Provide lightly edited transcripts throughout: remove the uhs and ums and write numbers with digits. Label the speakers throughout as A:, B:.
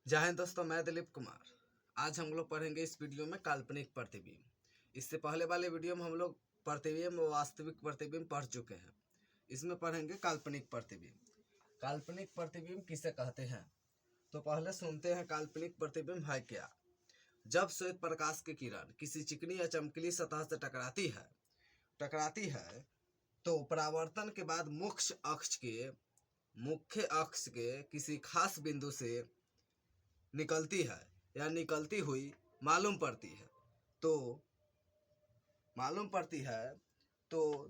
A: जय हिंद दोस्तों, मैं दिलीप कुमार। आज हम लोग पढ़ेंगे इस वीडियो में काल्पनिक प्रतिबिंब। इससे पहले वाले वीडियो में हम लोग प्रतिबिंब और वास्तविक प्रतिबिंब पढ़ चुके हैं। इसमें पढ़ेंगे काल्पनिक प्रतिबिंब। काल्पनिक प्रतिबिंब किसे कहते हैं, तो पहले सुनते हैं काल्पनिक प्रतिबिंब है क्या। जब श्वेत प्रकाश की किरण किसी चिकनी या चमकीली सतह से टकराती है तो परावर्तन के बाद मुख्य अक्ष के किसी खास बिंदु से निकलती है या निकलती हुई मालूम पड़ती है तो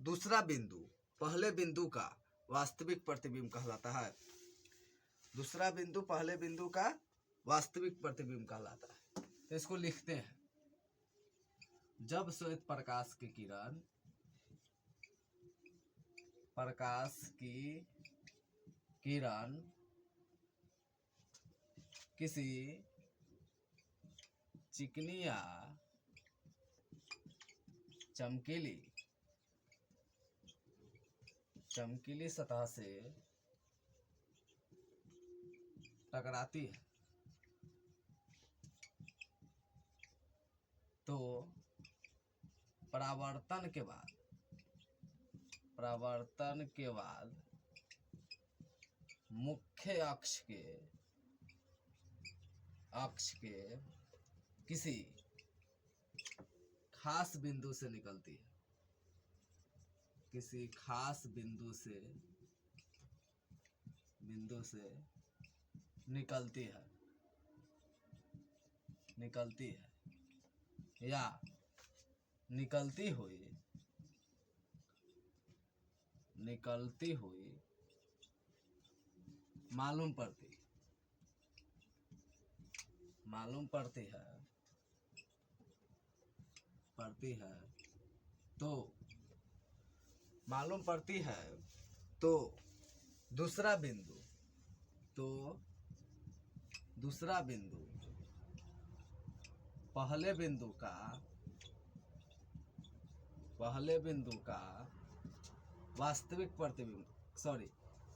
A: दूसरा बिंदु पहले बिंदु का वास्तविक प्रतिबिंब कहलाता है। दूसरा बिंदु पहले बिंदु का वास्तविक प्रतिबिंब कहलाता है। तो इसको लिखते हैं। जब श्वेत प्रकाश की किरण किसी चिकनी या चमकीली सतह से टकराती है तो परावर्तन के बाद मुख्य अक्ष के किसी खास बिंदु से निकलती है। किसी खास बिंदु से निकलती है या निकलती हुई मालूम पड़ती है तो दूसरा बिंदु पहले बिंदु का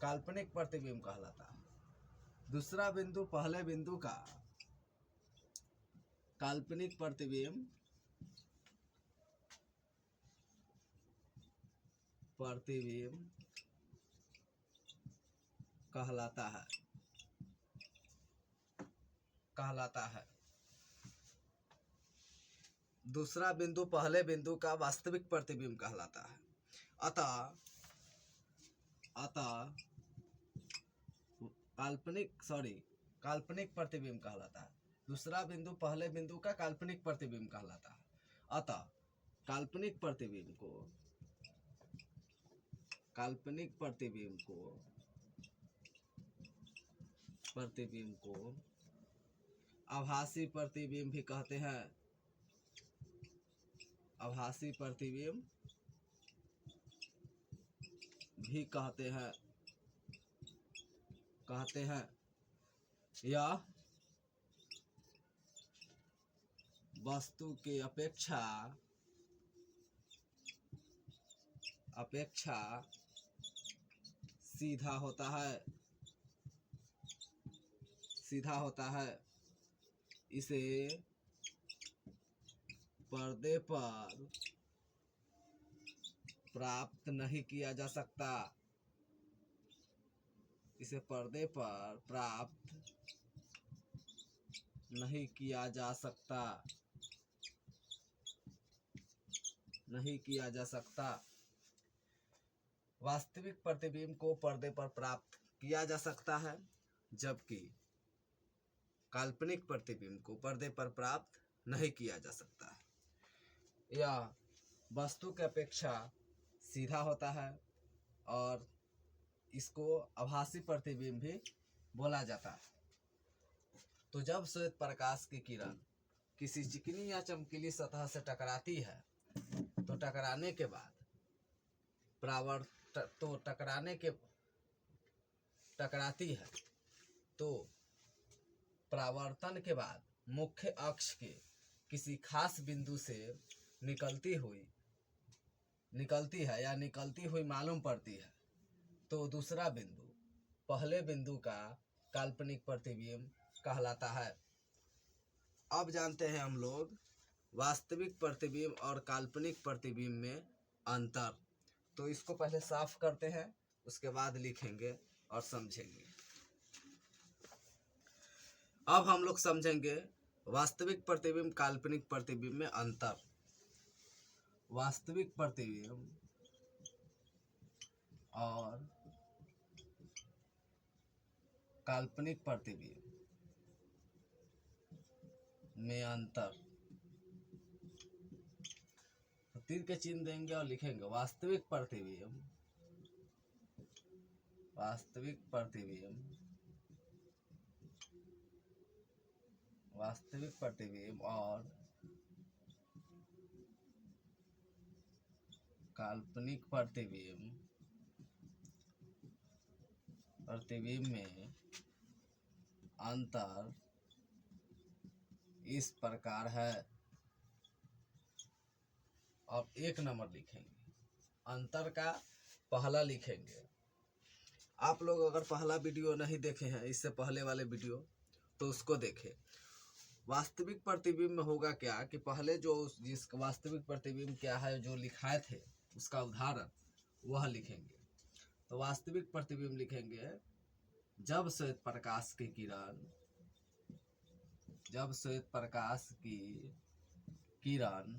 A: काल्पनिक प्रतिबिंब कहलाता है। दूसरा बिंदु पहले बिंदु का काल्पनिक प्रतिबिंब कहलाता है। दूसरा बिंदु पहले बिंदु का वास्तविक प्रतिबिंब कहलाता है। अतः काल्पनिक प्रतिबिंब कहलाता है। दूसरा बिंदु पहले बिंदु का काल्पनिक प्रतिबिंब कहलाता है। अतः काल्पनिक प्रतिबिंब को आभासी प्रतिबिंब भी कहते हैं। आभासी प्रतिबिंब भी कहते हैं। यह वस्तु के अपेक्षा सीधा होता है। इसे पर्दे पर प्राप्त नहीं किया जा सकता। वास्तविक प्रतिबिंब को पर्दे पर प्राप्त किया जा सकता है, जबकि काल्पनिक प्रतिबिंब को पर्दे पर प्राप्त नहीं किया जा सकता है। यह वस्तु के अपेक्षा सीधा होता है और इसको आभासी प्रतिबिंब भी बोला जाता है। तो जब श्वेत प्रकाश की किरण किसी चिकनी या चमकीली सतह से टकराती है तो टकराती है तो परावर्तन के बाद मुख्य अक्ष के किसी खास बिंदु से निकलती है या निकलती हुई मालूम पड़ती है तो दूसरा बिंदु पहले बिंदु का काल्पनिक प्रतिबिंब कहलाता है। अब जानते हैं हम लोग वास्तविक प्रतिबिंब और काल्पनिक प्रतिबिंब में अंतर। तो इसको पहले साफ करते हैं, उसके बाद लिखेंगे और समझेंगे। अब हम लोग समझेंगे वास्तविक प्रतिबिंब काल्पनिक प्रतिबिंब में अंतर। वास्तविक प्रतिबिंब और काल्पनिक प्रतिबिंब में अंतर। तो तीर के चिन्ह देंगे और लिखेंगे वास्तविक प्रतिबिंब और काल्पनिक प्रतिबिंब में अंतर इस प्रकार है। अब 1 नंबर लिखेंगे, अंतर का पहला लिखेंगे। आप लोग अगर पहला वीडियो नहीं देखे हैं, इससे पहले वाले वीडियो, तो उसको देखें। वास्तविक प्रतिबिंब में होगा क्या कि पहले जो जिस वास्तविक प्रतिबिंब क्या है जो लिखाए थे उसका उदाहरण वह लिखेंगे। तो वास्तविक प्रतिबिंब लिखेंगे जब श्वेत प्रकाश की किरण जब श्वेत प्रकाश की किरण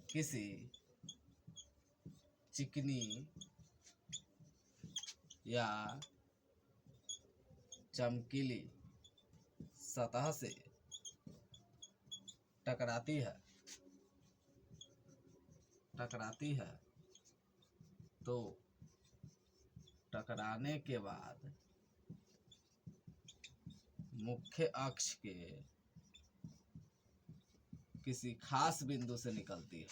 A: किसी चिकनी या चमकीली सतह से टकराती है तो टकराने के बाद मुख्य अक्ष के किसी खास बिंदु से निकलती है।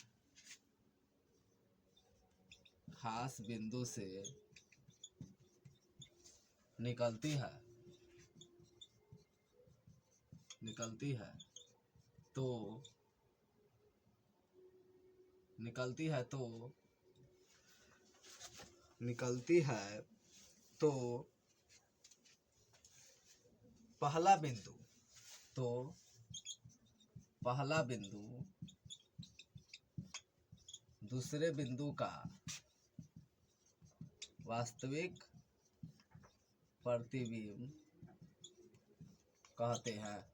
A: तो पहला बिंदु दूसरे बिंदु का वास्तविक प्रतिबिंब कहते हैं।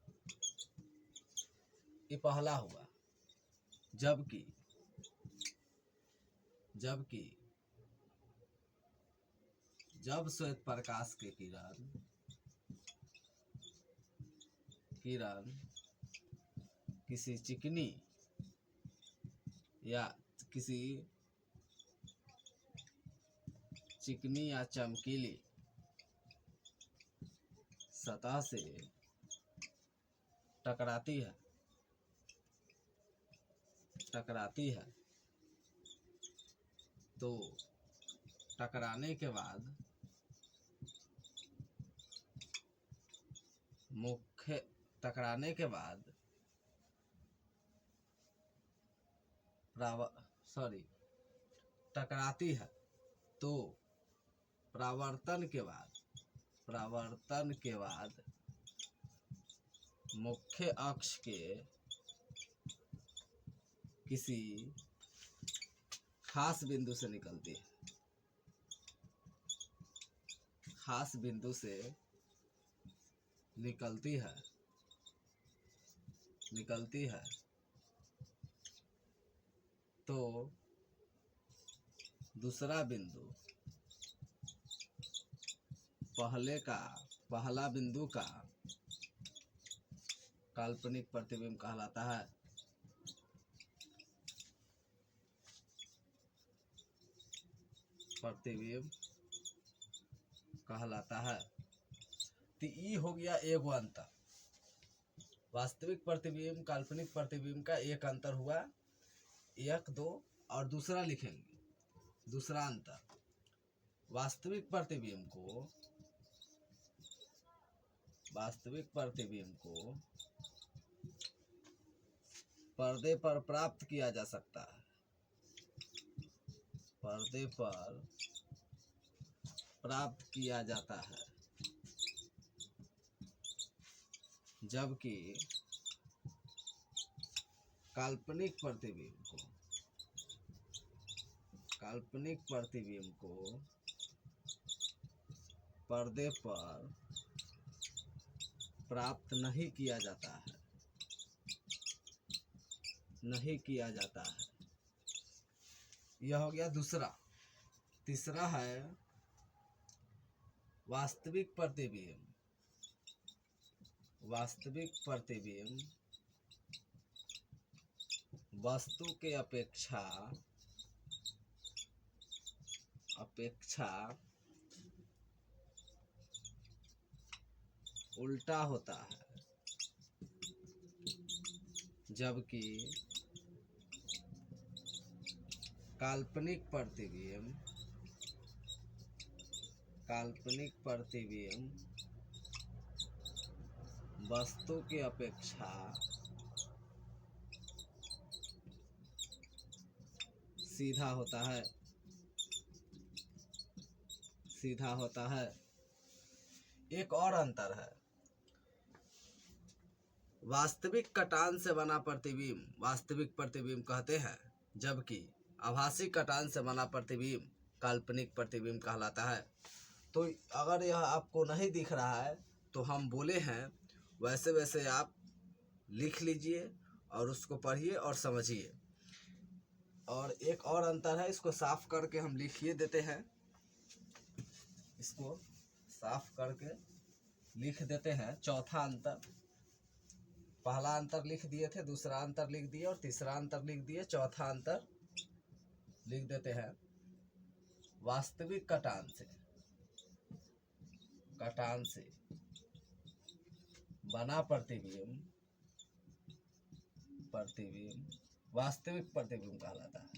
A: ये पहला हुआ। जबकि जब श्वेत प्रकाश की किरण किसी चिकनी या चमकीली सतह से टकराती है तो टकराने के बाद परावर्तन के बाद मुख्य अक्ष के किसी खास बिंदु से निकलती है तो दूसरा बिंदु पहला बिंदु का काल्पनिक प्रतिबिंब कहलाता है। तो ये हो गया एगो अंतर। वास्तविक प्रतिबिंब काल्पनिक प्रतिबिंब का एक अंतर हुआ, 1 2, और दूसरा लिखेंगे। दूसरा अंतर, वास्तविक प्रतिबिंब को वास्तविक प्रतिबिंब को पर्दे पर प्राप्त किया जा सकता है, पर्दे पर प्राप्त किया जाता है, जबकि काल्पनिक प्रतिबिंब को पर्दे पर प्राप्त नहीं किया जाता है, यह हो गया दूसरा। तीसरा है वास्तविक प्रतिबिंब वस्तु के अपेक्षा उल्टा होता है, जबकि काल्पनिक प्रतिबिंब वस्तु के अपेक्षा सीधा होता है। एक और अंतर है, वास्तविक कटान से बना प्रतिबिंब वास्तविक प्रतिबिंब कहते हैं, जबकि आभासी कटान से बना प्रतिबिंब काल्पनिक प्रतिबिंब कहलाता है। तो अगर यह आपको नहीं दिख रहा है तो हम बोले हैं वैसे वैसे आप लिख लीजिए और उसको पढ़िए और समझिए। और एक और अंतर है, इसको साफ करके हम लिखिए देते हैं, इसको साफ करके लिख देते हैं। चौथा अंतर, पहला अंतर लिख दिए थे, दूसरा अंतर लिख दिए और तीसरा अंतर लिख दिए, चौथा अंतर लिख देते हैं। वास्तविक कटान से बना प्रतिबिंब वास्तविक प्रतिबिंब कहलाता है,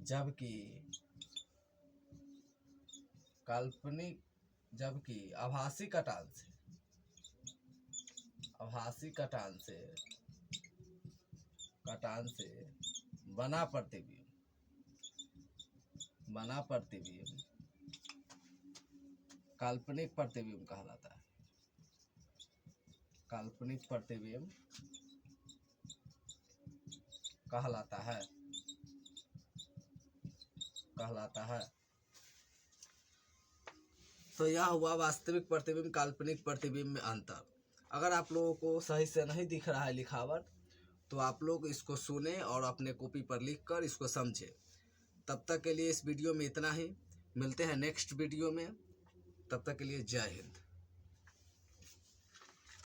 A: जबकि आभासी कटान से बना प्रतिबिंब काल्पनिक प्रतिबिंब कहलाता है। तो यह हुआ वास्तविक प्रतिबिंब काल्पनिक प्रतिबिंब में अंतर। अगर आप लोगों को सही से नहीं दिख रहा है लिखावट, तो आप लोग इसको सुने और अपने कॉपी पर लिखकर इसको समझें। तब तक के लिए इस वीडियो में इतना ही, मिलते हैं नेक्स्ट वीडियो में, तब तक के लिए जय हिंद।